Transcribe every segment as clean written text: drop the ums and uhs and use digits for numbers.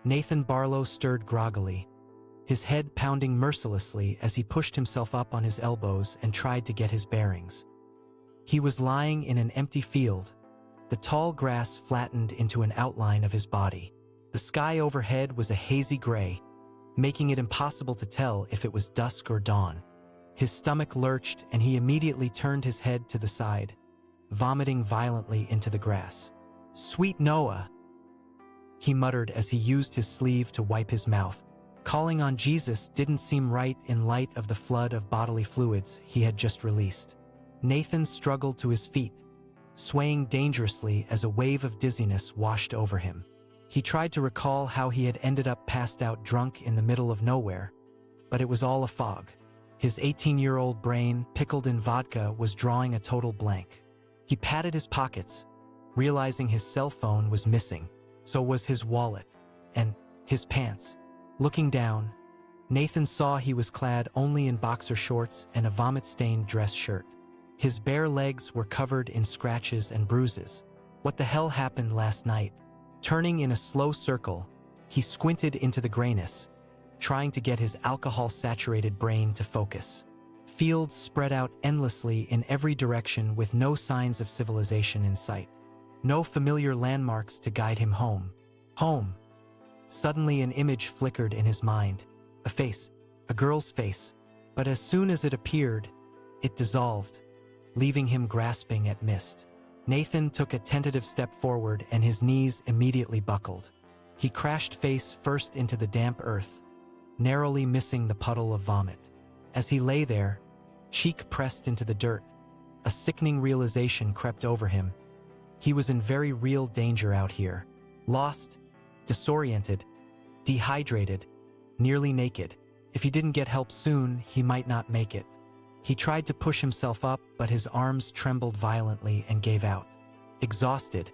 Nathan Barlow stirred groggily, his head pounding mercilessly as he pushed himself up on his elbows and tried to get his bearings. He was lying in an empty field, the tall grass flattened into an outline of his body. The sky overhead was a hazy gray, making it impossible to tell if it was dusk or dawn. His stomach lurched and he immediately turned his head to the side, vomiting violently into the grass. "Sweet Noah," he muttered as he used his sleeve to wipe his mouth. Calling on Jesus didn't seem right in light of the flood of bodily fluids he had just released. Nathan struggled to his feet, swaying dangerously as a wave of dizziness washed over him. He tried to recall how he had ended up passed out drunk in the middle of nowhere, but it was all a fog. His 18-year-old brain, pickled in vodka, was drawing a total blank. He patted his pockets, realizing his cell phone was missing. So was his wallet, and his pants. Looking down, Nathan saw he was clad only in boxer shorts and a vomit-stained dress shirt. His bare legs were covered in scratches and bruises. What the hell happened last night? Turning in a slow circle, he squinted into the grayness, trying to get his alcohol-saturated brain to focus. Fields spread out endlessly in every direction with no signs of civilization in sight. No familiar landmarks to guide him home. Home. Suddenly an image flickered in his mind. A face. A girl's face. But as soon as it appeared, it dissolved, leaving him grasping at mist. Nathan took a tentative step forward and his knees immediately buckled. He crashed face first into the damp earth, narrowly missing the puddle of vomit. As he lay there, cheek pressed into the dirt, a sickening realization crept over him. He was in very real danger out here. Lost, disoriented, dehydrated, nearly naked. If he didn't get help soon, he might not make it. He tried to push himself up, but his arms trembled violently and gave out. Exhausted,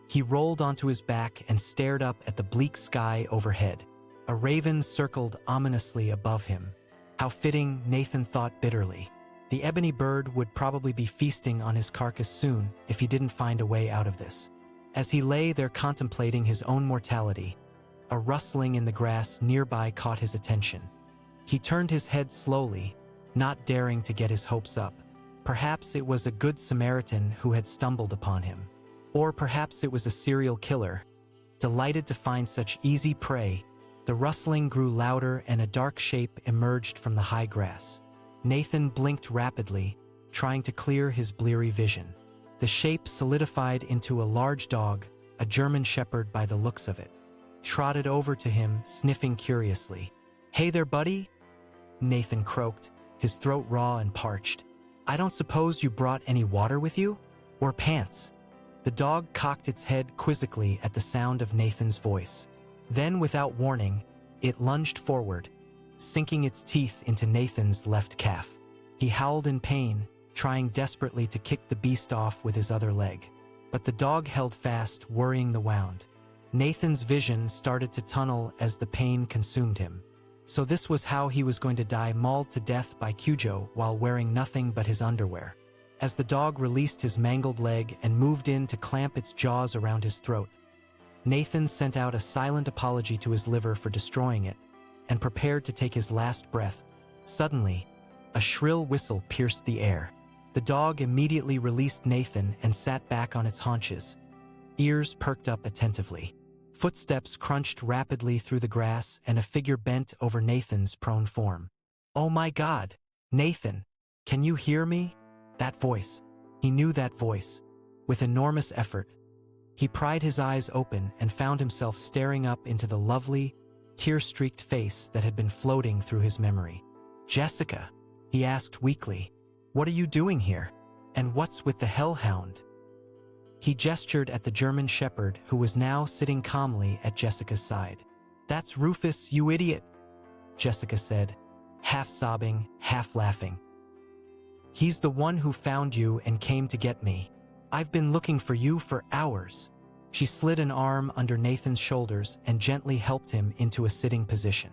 he rolled onto his back and stared up at the bleak sky overhead. A raven circled ominously above him. How fitting, Nathan thought bitterly. The ebony bird would probably be feasting on his carcass soon if he didn't find a way out of this. As he lay there contemplating his own mortality, a rustling in the grass nearby caught his attention. He turned his head slowly, not daring to get his hopes up. Perhaps it was a good Samaritan who had stumbled upon him. Or perhaps it was a serial killer. Delighted to find such easy prey, the rustling grew louder and a dark shape emerged from the high grass. Nathan blinked rapidly, trying to clear his bleary vision. The shape solidified into a large dog, a German shepherd by the looks of it. Trotted over to him, sniffing curiously. "Hey there, buddy," Nathan croaked, his throat raw and parched. "I don't suppose you brought any water with you? Or pants?" The dog cocked its head quizzically at the sound of Nathan's voice. Then, without warning, it lunged forward, sinking its teeth into Nathan's left calf. He howled in pain, trying desperately to kick the beast off with his other leg. But the dog held fast, worrying the wound. Nathan's vision started to tunnel as the pain consumed him. So this was how he was going to die, mauled to death by Cujo while wearing nothing but his underwear. As the dog released his mangled leg and moved in to clamp its jaws around his throat, Nathan sent out a silent apology to his liver for destroying it, and prepared to take his last breath. Suddenly, a shrill whistle pierced the air. The dog immediately released Nathan and sat back on its haunches, ears perked up attentively. Footsteps crunched rapidly through the grass and a figure bent over Nathan's prone form. "Oh my God! Nathan! Can you hear me?" That voice. He knew that voice. With enormous effort, he pried his eyes open and found himself staring up into the lovely, tear-streaked face that had been floating through his memory. "Jessica," he asked weakly, "what are you doing here? And what's with the hellhound?" He gestured at the German shepherd who was now sitting calmly at Jessica's side. "That's Rufus, you idiot," Jessica said, half sobbing, half laughing. "He's the one who found you and came to get me. I've been looking for you for hours." She slid an arm under Nathan's shoulders and gently helped him into a sitting position.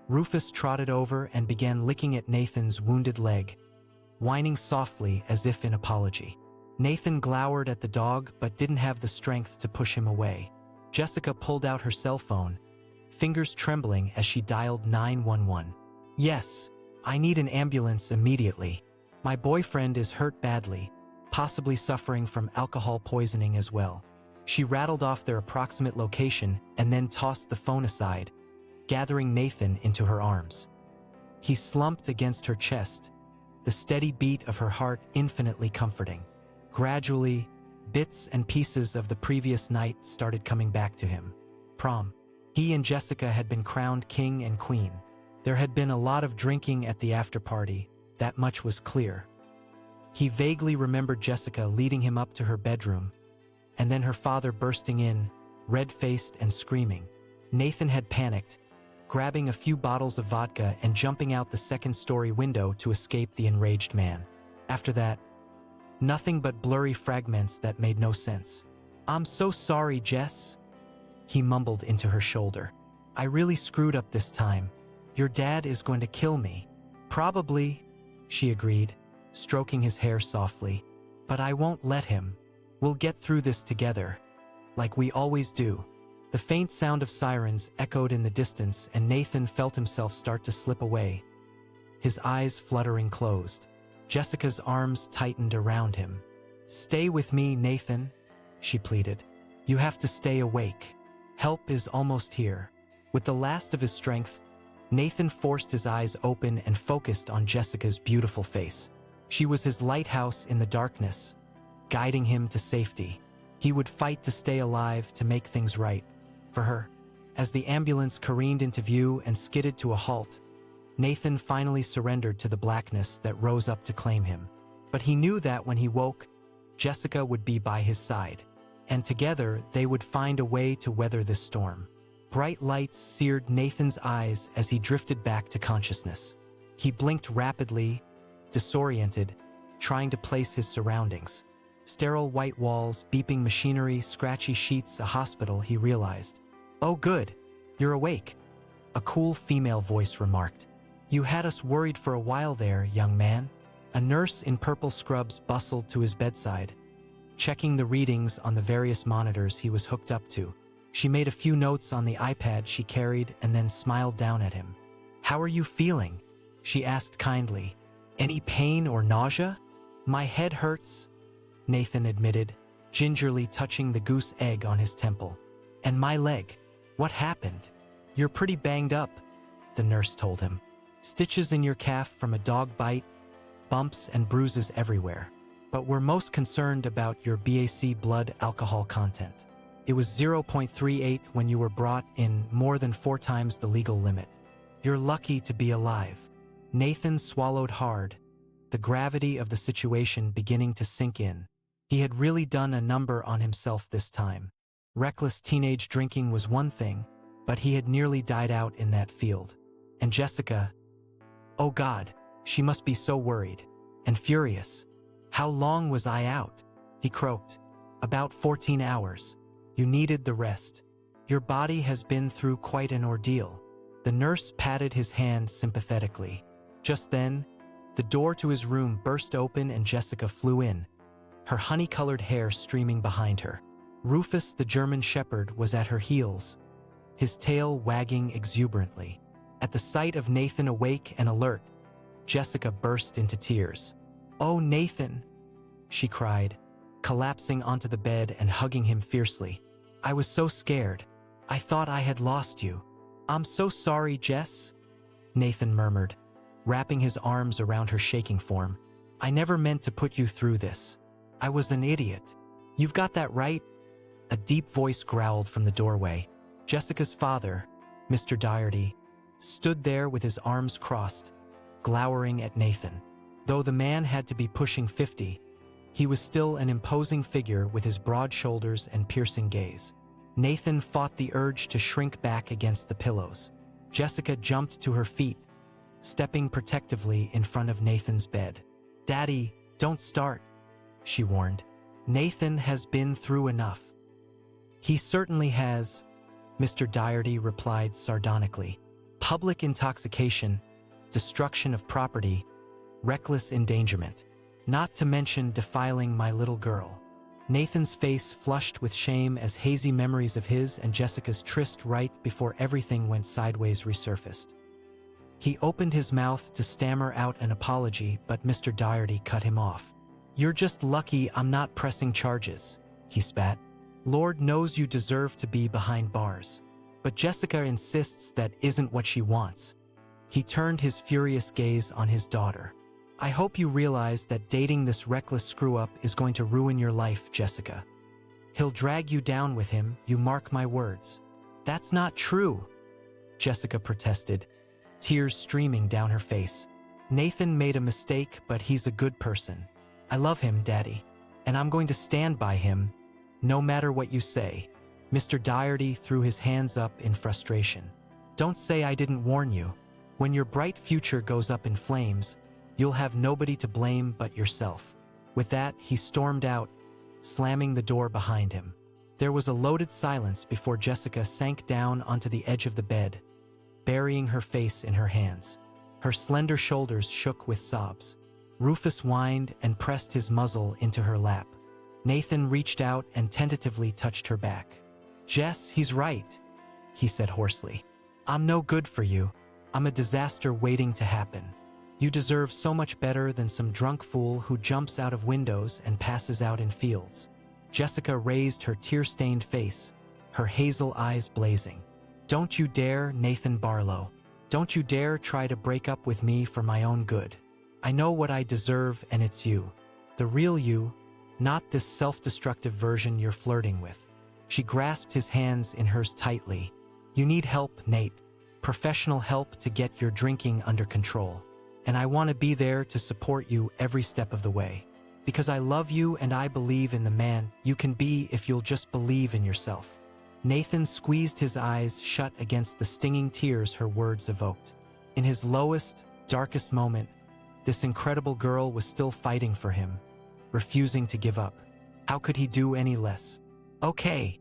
Rufus trotted over and began licking at Nathan's wounded leg, whining softly as if in apology. Nathan glowered at the dog but didn't have the strength to push him away. Jessica pulled out her cell phone, fingers trembling as she dialed 911. "Yes, I need an ambulance immediately. My boyfriend is hurt badly, possibly suffering from alcohol poisoning as well." She rattled off their approximate location and then tossed the phone aside, gathering Nathan into her arms. He slumped against her chest, the steady beat of her heart infinitely comforting. Gradually, bits and pieces of the previous night started coming back to him. Prom. He and Jessica had been crowned king and queen. There had been a lot of drinking at the after-party, that much was clear. He vaguely remembered Jessica leading him up to her bedroom, and then her father bursting in, red-faced and screaming. Nathan had panicked, grabbing a few bottles of vodka and jumping out the second-story window to escape the enraged man. After that, nothing but blurry fragments that made no sense. "I'm so sorry, Jess," he mumbled into her shoulder. "I really screwed up this time. Your dad is going to kill me." "Probably," she agreed, stroking his hair softly. "But I won't let him. We'll get through this together, like we always do." The faint sound of sirens echoed in the distance, and Nathan felt himself start to slip away, his eyes fluttering closed. Jessica's arms tightened around him. "Stay with me, Nathan," she pleaded. "You have to stay awake. Help is almost here." With the last of his strength, Nathan forced his eyes open and focused on Jessica's beautiful face. She was his lighthouse in the darkness, guiding him to safety. He would fight to stay alive, to make things right for her. As the ambulance careened into view and skidded to a halt, Nathan finally surrendered to the blackness that rose up to claim him. But he knew that when he woke, Jessica would be by his side, and together they would find a way to weather this storm. Bright lights seared Nathan's eyes as he drifted back to consciousness. He blinked rapidly, disoriented, trying to place his surroundings. Sterile white walls, beeping machinery, scratchy sheets, a hospital, he realized. "Oh good, you're awake," a cool female voice remarked. "You had us worried for a while there, young man." A nurse in purple scrubs bustled to his bedside, checking the readings on the various monitors he was hooked up to. She made a few notes on the iPad she carried and then smiled down at him. "How are you feeling?" she asked kindly. "Any pain or nausea?" "My head hurts," Nathan admitted, gingerly touching the goose egg on his temple. "And my leg." "What happened?" "You're pretty banged up," the nurse told him. "Stitches in your calf from a dog bite, bumps and bruises everywhere. But we're most concerned about your BAC blood alcohol content. It was 0.38 when you were brought in, more than 4 times the legal limit. You're lucky to be alive." Nathan swallowed hard, the gravity of the situation beginning to sink in. He had really done a number on himself this time. Reckless teenage drinking was one thing, but he had nearly died out in that field. And Jessica, oh God, she must be so worried and furious. "How long was I out?" he croaked. "About 14 hours. You needed the rest. Your body has been through quite an ordeal." The nurse patted his hand sympathetically. Just then, the door to his room burst open and Jessica flew in, her honey-colored hair streaming behind her. Rufus the German shepherd was at her heels, his tail wagging exuberantly. At the sight of Nathan awake and alert, Jessica burst into tears. "Oh, Nathan," she cried, collapsing onto the bed and hugging him fiercely. "I was so scared. I thought I had lost you." "I'm so sorry, Jess," Nathan murmured, wrapping his arms around her shaking form. "I never meant to put you through this. I was an idiot." "You've got that right," a deep voice growled from the doorway. Jessica's father, Mr. Doherty, stood there with his arms crossed, glowering at Nathan. Though the man had to be pushing 50, he was still an imposing figure with his broad shoulders and piercing gaze. Nathan fought the urge to shrink back against the pillows. Jessica jumped to her feet, stepping protectively in front of Nathan's bed. "Daddy, don't start," she warned. "Nathan has been through enough." "He certainly has," Mr. Doherty replied sardonically. "Public intoxication, destruction of property, reckless endangerment, not to mention defiling my little girl." Nathan's face flushed with shame as hazy memories of his and Jessica's tryst right before everything went sideways resurfaced. He opened his mouth to stammer out an apology, but Mr. Doherty cut him off. "You're just lucky I'm not pressing charges," he spat. "Lord knows you deserve to be behind bars. But Jessica insists that isn't what she wants." He turned his furious gaze on his daughter. "I hope you realize that dating this reckless screw-up is going to ruin your life, Jessica. He'll drag you down with him, you mark my words." "That's not true," Jessica protested, tears streaming down her face. "Nathan made a mistake, but he's a good person. I love him, Daddy, and I'm going to stand by him, no matter what you say." Mr. Doherty threw his hands up in frustration. "Don't say I didn't warn you. When your bright future goes up in flames, you'll have nobody to blame but yourself." With that, he stormed out, slamming the door behind him. There was a loaded silence before Jessica sank down onto the edge of the bed, burying her face in her hands. Her slender shoulders shook with sobs. Rufus whined and pressed his muzzle into her lap. Nathan reached out and tentatively touched her back. "Jess, he's right," he said hoarsely. "I'm no good for you. I'm a disaster waiting to happen. You deserve so much better than some drunk fool who jumps out of windows and passes out in fields." Jessica raised her tear-stained face, her hazel eyes blazing. "Don't you dare, Nathan Barlow. Don't you dare try to break up with me for my own good. I know what I deserve, and it's you. The real you, not this self-destructive version you're flirting with." She grasped his hands in hers tightly. "You need help, Nate. Professional help to get your drinking under control. And I want to be there to support you every step of the way. Because I love you and I believe in the man you can be if you'll just believe in yourself." Nathan squeezed his eyes shut against the stinging tears her words evoked. In his lowest, darkest moment, this incredible girl was still fighting for him, refusing to give up. How could he do any less? "Okay,"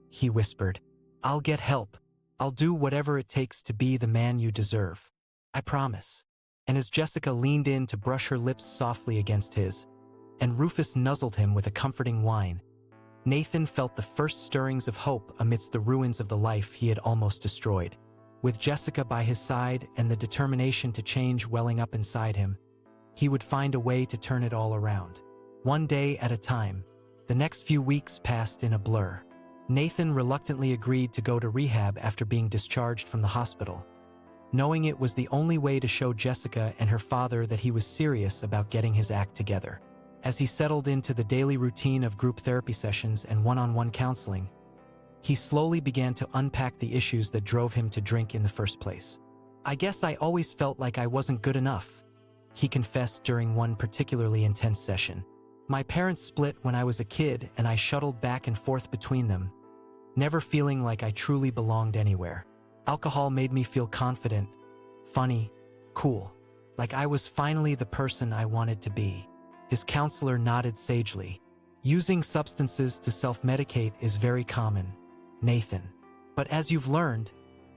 he whispered. "I'll get help. I'll do whatever it takes to be the man you deserve. I promise." And as Jessica leaned in to brush her lips softly against his, and Rufus nuzzled him with a comforting whine, Nathan felt the first stirrings of hope amidst the ruins of the life he had almost destroyed. With Jessica by his side and the determination to change welling up inside him, he would find a way to turn it all around. One day at a time. The next few weeks passed in a blur. Nathan reluctantly agreed to go to rehab after being discharged from the hospital, knowing it was the only way to show Jessica and her father that he was serious about getting his act together. As he settled into the daily routine of group therapy sessions and one-on-one counseling, he slowly began to unpack the issues that drove him to drink in the first place. "I guess I always felt like I wasn't good enough," he confessed during one particularly intense session. "My parents split when I was a kid and I shuttled back and forth between them, never feeling like I truly belonged anywhere. Alcohol made me feel confident, funny, cool, like I was finally the person I wanted to be." His counselor nodded sagely. "Using substances to self-medicate is very common, Nathan. But as you've learned,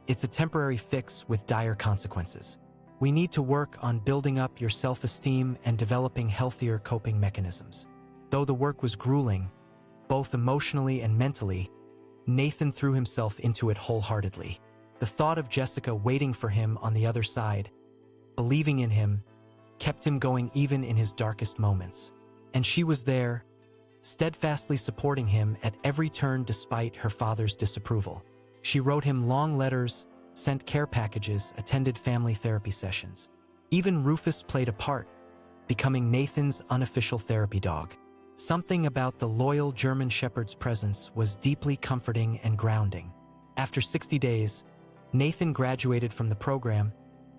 it's a temporary fix with dire consequences. We need to work on building up your self-esteem and developing healthier coping mechanisms." Though the work was grueling, both emotionally and mentally, Nathan threw himself into it wholeheartedly. The thought of Jessica waiting for him on the other side, believing in him, kept him going even in his darkest moments. And she was there, steadfastly supporting him at every turn despite her father's disapproval. She wrote him long letters, sent care packages, attended family therapy sessions. Even Rufus played a part, becoming Nathan's unofficial therapy dog. Something about the loyal German Shepherd's presence was deeply comforting and grounding. After 60 days, Nathan graduated from the program,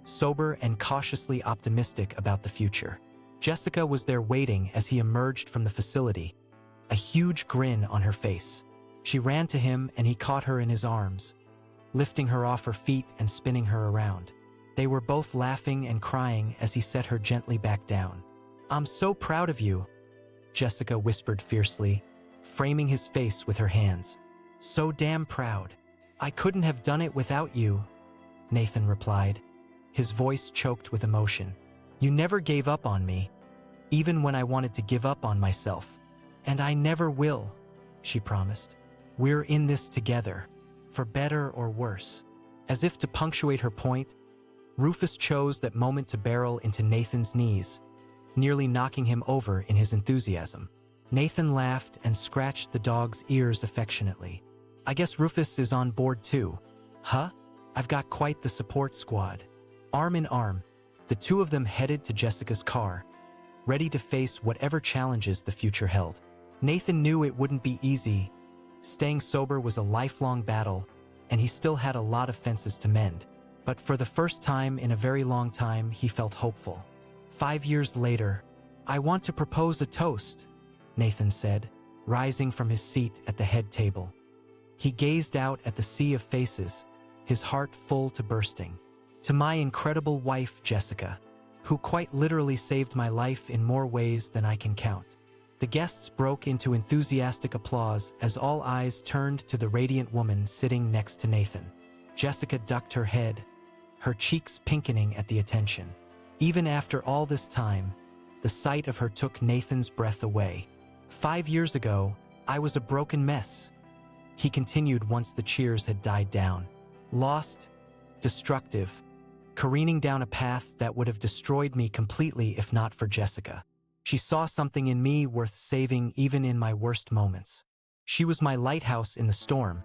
sober and cautiously optimistic about the future. Jessica was there waiting as he emerged from the facility, a huge grin on her face. She ran to him and he caught her in his arms, lifting her off her feet and spinning her around. They were both laughing and crying as he set her gently back down. "I'm so proud of you," Jessica whispered fiercely, framing his face with her hands. "So damn proud. I couldn't have done it without you," Nathan replied, his voice choked with emotion. "You never gave up on me, even when I wanted to give up on myself. "And I never will," she promised. "We're in this together, for better or worse." As if to punctuate her point, Rufus chose that moment to barrel into Nathan's knees, nearly knocking him over in his enthusiasm. Nathan laughed and scratched the dog's ears affectionately. "I guess Rufus is on board too, huh? I've got quite the support squad." Arm in arm, the two of them headed to Jessica's car, ready to face whatever challenges the future held. Nathan knew it wouldn't be easy. Staying sober was a lifelong battle, and he still had a lot of fences to mend. But for the first time in a very long time, he felt hopeful. 5 years later, "I want to propose a toast," Nathan said, rising from his seat at the head table. He gazed out at the sea of faces, his heart full to bursting. "To my incredible wife, Jessica, who quite literally saved my life in more ways than I can count." The guests broke into enthusiastic applause as all eyes turned to the radiant woman sitting next to Nathan. Jessica ducked her head, her cheeks pinkening at the attention. Even after all this time, the sight of her took Nathan's breath away. "5 years ago, I was a broken mess," he continued once the cheers had died down. "Lost, destructive, careening down a path that would have destroyed me completely if not for Jessica. She saw something in me worth saving even in my worst moments. She was my lighthouse in the storm,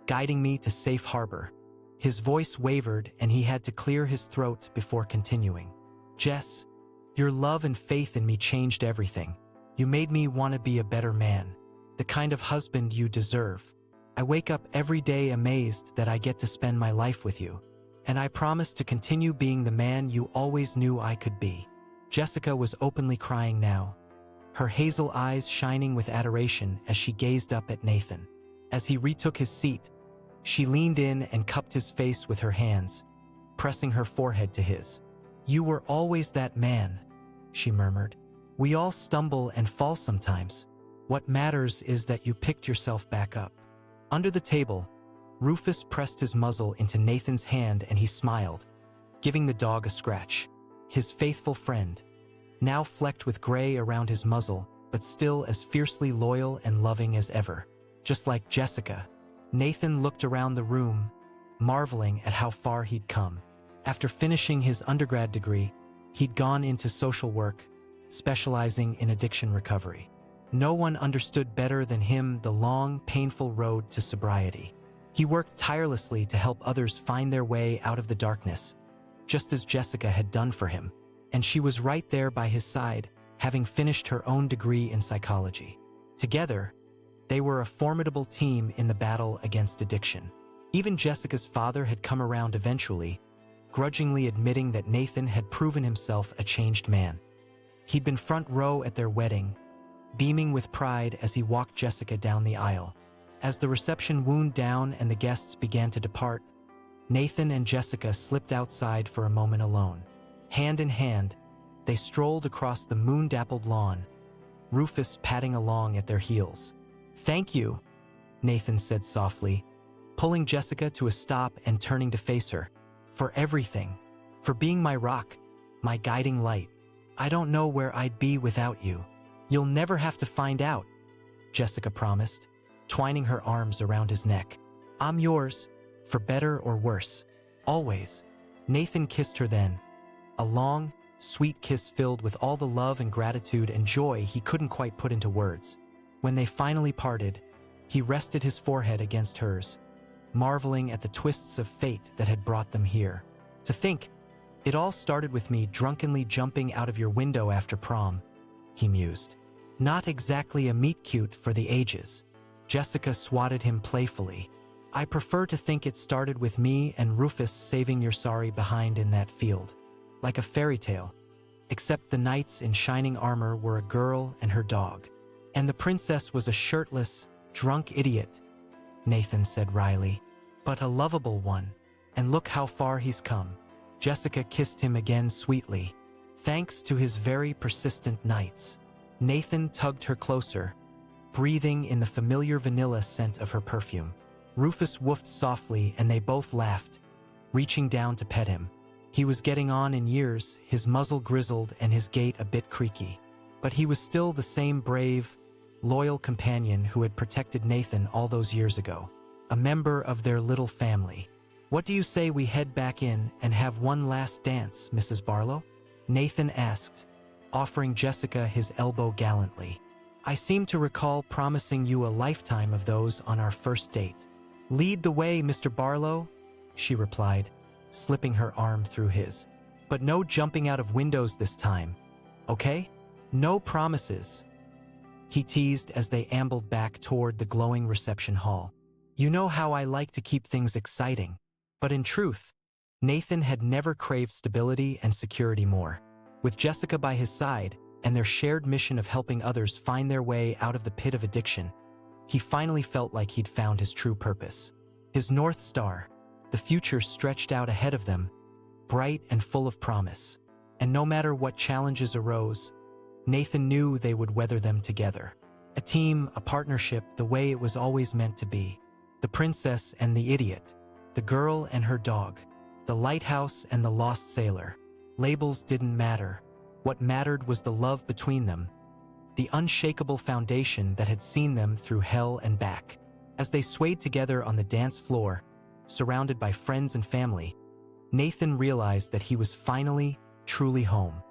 guiding me to safe harbor." His voice wavered and he had to clear his throat before continuing. "Jess, your love and faith in me changed everything. You made me want to be a better man, the kind of husband you deserve. I wake up every day amazed that I get to spend my life with you, and I promise to continue being the man you always knew I could be." Jessica was openly crying now, her hazel eyes shining with adoration as she gazed up at Nathan. As he retook his seat, she leaned in and cupped his face with her hands, pressing her forehead to his. "You were always that man," she murmured. "We all stumble and fall sometimes. What matters is that you picked yourself back up." Under the table, Rufus pressed his muzzle into Nathan's hand and he smiled, giving the dog a scratch. His faithful friend, now flecked with gray around his muzzle, but still as fiercely loyal and loving as ever. Just like Jessica, Nathan looked around the room, marveling at how far he'd come. After finishing his undergrad degree, he'd gone into social work, specializing in addiction recovery. No one understood better than him the long, painful road to sobriety. He worked tirelessly to help others find their way out of the darkness, just as Jessica had done for him, and she was right there by his side, having finished her own degree in psychology. Together, they were a formidable team in the battle against addiction. Even Jessica's father had come around eventually, grudgingly admitting that Nathan had proven himself a changed man. He'd been front row at their wedding, beaming with pride as he walked Jessica down the aisle. As the reception wound down and the guests began to depart, Nathan and Jessica slipped outside for a moment alone. Hand in hand, they strolled across the moon-dappled lawn, Rufus padding along at their heels. "Thank you," Nathan said softly, pulling Jessica to a stop and turning to face her. "For everything. For being my rock, my guiding light. I don't know where I'd be without you." "You'll never have to find out," Jessica promised, twining her arms around his neck. "I'm yours, for better or worse. Always." Nathan kissed her then, a long, sweet kiss filled with all the love and gratitude and joy he couldn't quite put into words. When they finally parted, he rested his forehead against hers, marveling at the twists of fate that had brought them here. "To think, it all started with me drunkenly jumping out of your window after prom," he mused. "Not exactly a meet-cute for the ages." Jessica swatted him playfully. "I prefer to think it started with me and Rufus saving your sorry behind in that field. Like a fairy tale, except the knights in shining armor were a girl and her dog. And the princess was a shirtless, drunk idiot," Nathan said wryly. "But a lovable one, and look how far he's come." Jessica kissed him again sweetly. "Thanks to his very persistent nights." Nathan tugged her closer, breathing in the familiar vanilla scent of her perfume. Rufus woofed softly and they both laughed, reaching down to pet him. He was getting on in years, his muzzle grizzled and his gait a bit creaky. But he was still the same brave, loyal companion who had protected Nathan all those years ago, a member of their little family. "What do you say we head back in and have one last dance, Mrs. Barlow?" Nathan asked, offering Jessica his elbow gallantly. "I seem to recall promising you a lifetime of those on our first date." "Lead the way, Mr. Barlow," she replied, slipping her arm through his. "But no jumping out of windows this time, okay? No promises," he teased as they ambled back toward the glowing reception hall. "You know how I like to keep things exciting." But in truth, Nathan had never craved stability and security more. With Jessica by his side and their shared mission of helping others find their way out of the pit of addiction, he finally felt like he'd found his true purpose. His North Star, the future stretched out ahead of them, bright and full of promise. And no matter what challenges arose, Nathan knew they would weather them together. A team, a partnership, the way it was always meant to be. The princess and the idiot, the girl and her dog, the lighthouse and the lost sailor. Labels didn't matter. What mattered was the love between them, the unshakable foundation that had seen them through hell and back. As they swayed together on the dance floor, surrounded by friends and family, Nathan realized that he was finally, truly home.